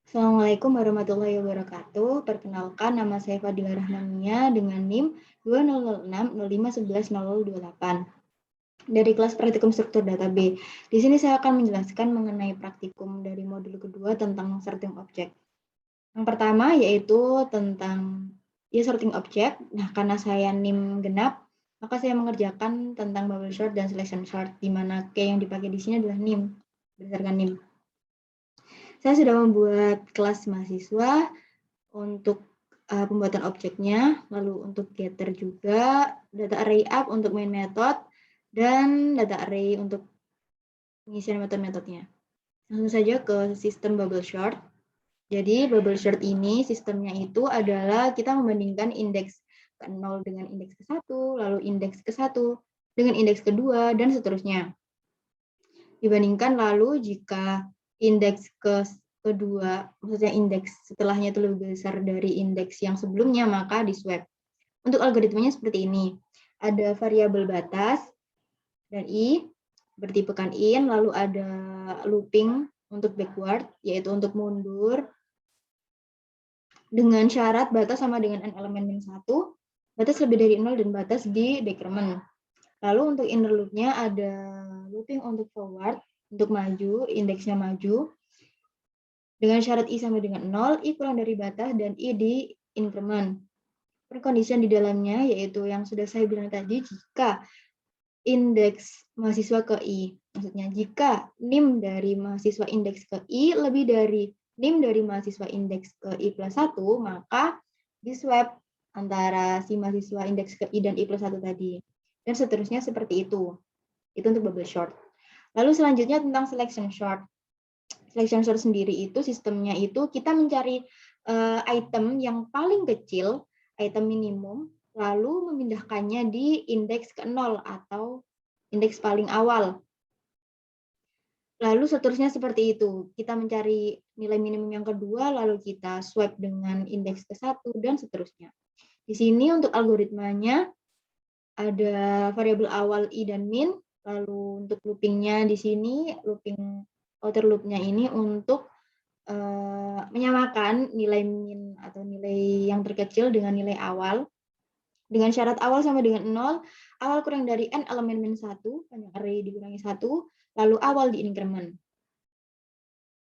Assalamualaikum warahmatullahi wabarakatuh. Perkenalkan, nama saya Fadila Rahmania dengan NIM 200605110028 dari kelas Praktikum Struktur Data B. Di sini saya akan menjelaskan mengenai praktikum dari modul kedua tentang sorting object. Yang pertama yaitu tentang sorting object. Nah, karena saya NIM genap, maka saya mengerjakan tentang bubble sort dan selection sort, di mana key yang dipakai di sini adalah NIM, berdasarkan NIM. Saya sudah membuat kelas mahasiswa untuk pembuatan objeknya, lalu untuk getter juga, data array up untuk main method, dan data array untuk pengisian metode-metodenya. Langsung saja ke sistem bubble sort. Jadi bubble sort ini sistemnya itu adalah kita membandingkan indeks ke-0 dengan indeks ke-1, lalu indeks ke-1 dengan indeks kedua, dan seterusnya. Dibandingkan lalu jika indeks kedua, maksudnya indeks setelahnya itu lebih besar dari indeks yang sebelumnya, maka di swap. Untuk algoritmanya seperti ini. Ada variabel batas dan i bertipekan in, lalu ada looping untuk backward, yaitu untuk mundur dengan syarat batas sama dengan n elemen min 1, batas lebih dari 0 dan batas di decrement. Lalu untuk inner loop-nya ada looping untuk forward, untuk maju, indeksnya maju, dengan syarat i sama dengan 0, i kurang dari batas, dan i di increment. Perkondisian di dalamnya yaitu yang sudah saya bilang tadi, jika indeks mahasiswa ke i, maksudnya jika NIM dari mahasiswa indeks ke i lebih dari NIM dari mahasiswa indeks ke i plus 1, maka di swap antara si mahasiswa indeks ke i dan i plus 1 tadi. Dan seterusnya seperti itu. Itu untuk bubble sort. Lalu selanjutnya tentang selection sort. Selection sort sendiri itu sistemnya itu kita mencari item yang paling kecil, item minimum, lalu memindahkannya di indeks ke-0 atau indeks paling awal. Lalu seterusnya seperti itu. Kita mencari nilai minimum yang kedua, lalu kita swap dengan indeks ke-1, dan seterusnya. Di sini untuk algoritmanya ada variabel awal i dan min, lalu untuk loopingnya di sini, looping outer loop-nya ini untuk menyamakan nilai min atau nilai yang terkecil dengan nilai awal. Dengan syarat awal sama dengan 0, awal kurang dari n elemen min 1, panjang array dikurangi 1, lalu awal di increment.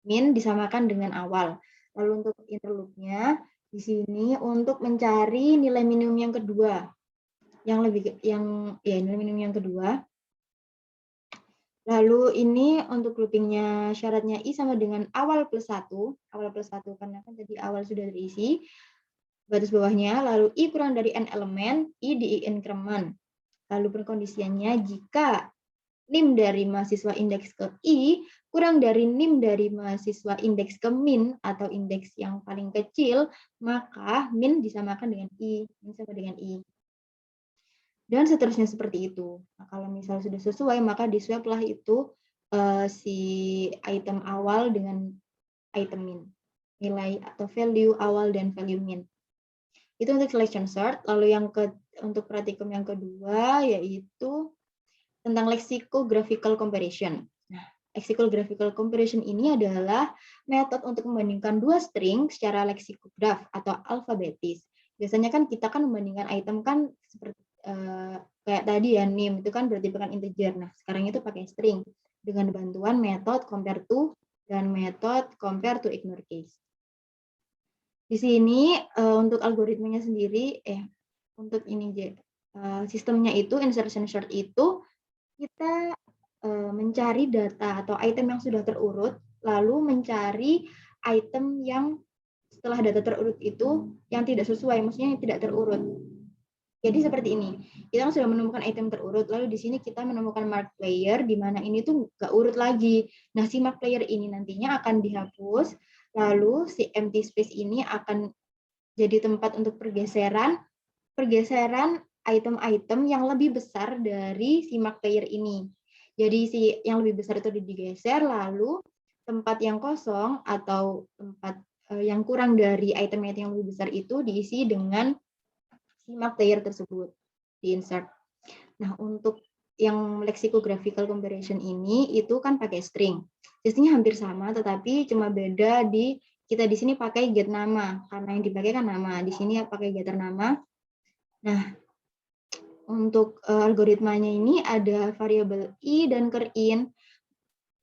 Min disamakan dengan awal. Lalu untuk inner loop-nya, di sini untuk mencari nilai minimum yang kedua. Nilai minimum yang kedua. Lalu ini untuk loopingnya syaratnya i sama dengan awal plus 1. Awal plus 1 karena kan tadi awal sudah terisi. Batas bawahnya, lalu i kurang dari n elemen, i di increment. Lalu perkondisiannya jika NIM dari mahasiswa indeks ke i kurang dari NIM dari mahasiswa indeks ke min atau indeks yang paling kecil, maka min disamakan dengan i, min sama dengan i. Dan seterusnya seperti itu. Nah, kalau misalnya sudah sesuai, maka di swap lah itu si item awal dengan item min. Nilai atau value awal dan value min. Itu untuk selection sort. Lalu untuk praktikum yang kedua yaitu tentang lexicographical comparison. Nah, lexicographical comparison ini adalah metode untuk membandingkan dua string secara lexicograph atau alfabetis. Biasanya kan kita membandingkan item kan seperti kayak tadi ya, name itu kan berarti bukan integer. Nah, sekarang itu pakai string dengan bantuan metode compare to dan metode compare to ignore case. Di sini untuk algoritmanya sendiri, untuk ini sistemnya itu insertion sort itu kita mencari data atau item yang sudah terurut, lalu mencari item yang setelah data terurut itu yang tidak sesuai, maksudnya yang tidak terurut. Jadi seperti ini, kita sudah menemukan item terurut, lalu di sini kita menemukan mark player, di mana ini tuh nggak urut lagi. Nah, si mark player ini nantinya akan dihapus, lalu si empty space ini akan jadi tempat untuk pergeseran item-item yang lebih besar dari si mark player ini. Jadi si yang lebih besar itu digeser, lalu tempat yang kosong atau tempat yang kurang dari item yang lebih besar itu diisi dengan si mark player tersebut, di insert. Nah, untuk yang lexicographical comparison ini itu kan pakai string. Sistemnya hampir sama, tetapi cuma beda di kita di sini pakai get nama, karena yang dipakai kan nama. Di sini pakai getter nama. Nah, untuk algoritmanya ini ada variabel i dan ker in,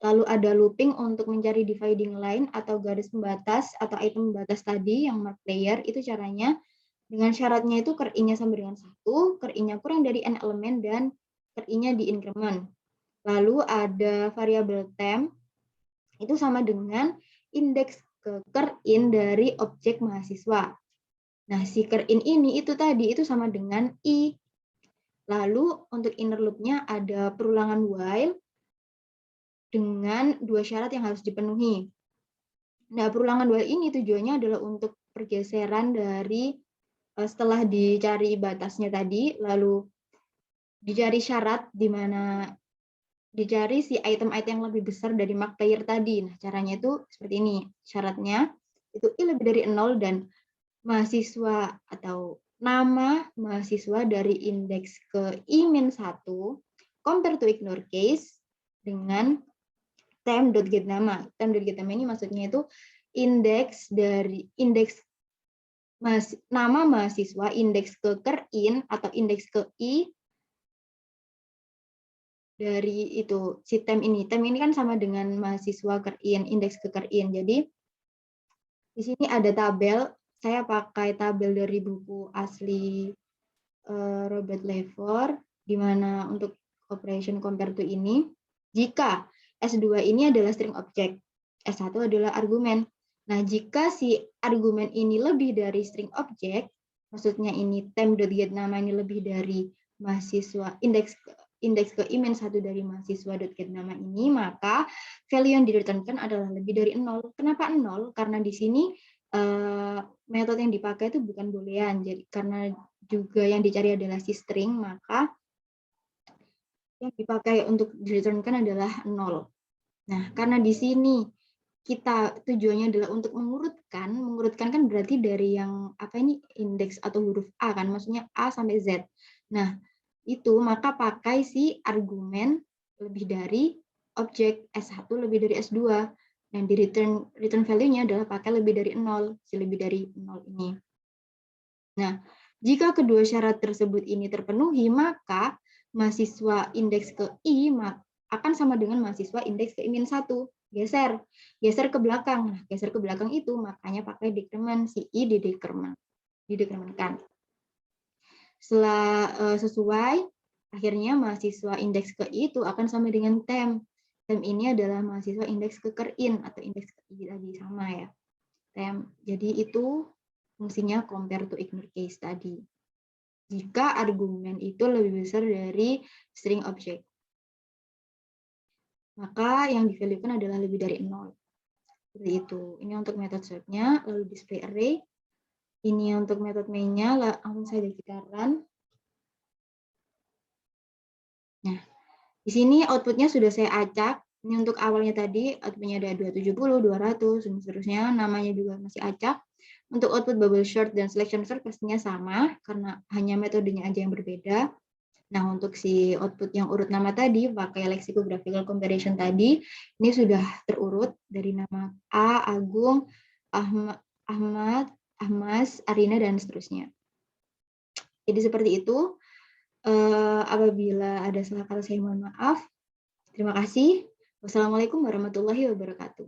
lalu ada looping untuk mencari dividing line atau garis pembatas atau item pembatas tadi yang mark player. Itu caranya dengan syaratnya itu ker in-nya sama dengan 1, ker in-nya kurang dari n elemen, dan ker in-nya di increment. Lalu ada variabel temp, itu sama dengan indeks ke ker in dari objek mahasiswa. Nah, si ker in ini itu tadi itu sama dengan i. Lalu untuk inner loop-nya ada perulangan while dengan 2 syarat yang harus dipenuhi. Nah, perulangan while ini tujuannya adalah untuk pergeseran dari setelah dicari batasnya tadi, lalu dicari syarat di mana dicari si item-item yang lebih besar dari mark player tadi. Nah, caranya itu seperti ini. Syaratnya itu i lebih dari 0 dan mahasiswa atau nama mahasiswa dari indeks ke i-1 compare to ignore case dengan temp.getNama. Temp.getNama ini maksudnya itu indeks dari nama mahasiswa, indeks ke ker in atau indeks ke i dari itu si temp ini. Temp ini kan sama dengan mahasiswa ker in, indeks ke ker in. Jadi di sini ada tabel. Saya pakai tabel dari buku asli Robert Lefort, di mana untuk operation compare to ini, jika S2 ini adalah string object, S1 adalah argumen. Nah, jika si argumen ini lebih dari string object, maksudnya ini temp.getNama ini lebih dari mahasiswa, indeks ke i-1 dari mahasiswa.getNama ini, maka value yang direturnkan adalah lebih dari 0. Kenapa 0? Karena di sini metode yang dipakai itu bukan boolean, jadi karena juga yang dicari adalah si string, maka yang dipakai untuk direturnkan adalah 0. Nah, karena di sini kita tujuannya adalah untuk mengurutkan kan berarti dari yang apa ini indeks atau huruf A kan, maksudnya A sampai Z. Nah, itu maka pakai si argumen lebih dari objek S1 lebih dari S2. Dan di return value-nya adalah pakai lebih dari 0, si lebih dari 0 ini. Nah, jika kedua syarat tersebut ini terpenuhi, maka mahasiswa indeks ke i akan sama dengan mahasiswa indeks ke i-1. Geser ke belakang. Nah, geser ke belakang itu makanya pakai decrement, si i didekrementkan. Setelah sesuai, akhirnya mahasiswa indeks ke i itu akan sama dengan temp. Temp ini adalah mahasiswa indeks ke ker in atau indeks ke i tadi sama ya. Temp. Jadi itu fungsinya compare to ignore case tadi. Jika argumen itu lebih besar dari string object, maka yang di-value-kan adalah lebih dari 0. Seperti itu. Ini untuk method sort-nya, lalu display array. Ini untuk method main-nya, langsung saya kita-run. Nah, di sini output-nya sudah saya acak. Ini untuk awalnya tadi, output-nya ada 270, 200, dan seterusnya. Namanya juga masih acak. Untuk output bubble sort dan selection sort pastinya sama, karena hanya metodenya aja yang berbeda. Nah, untuk si output yang urut nama tadi, pakai lexicographical comparison tadi, ini sudah terurut dari nama A, Agung, Ahmad, Ahmas, Arina, dan seterusnya. Jadi seperti itu. Apabila ada salah kata saya mohon maaf. Terima kasih. Wassalamualaikum warahmatullahi wabarakatuh.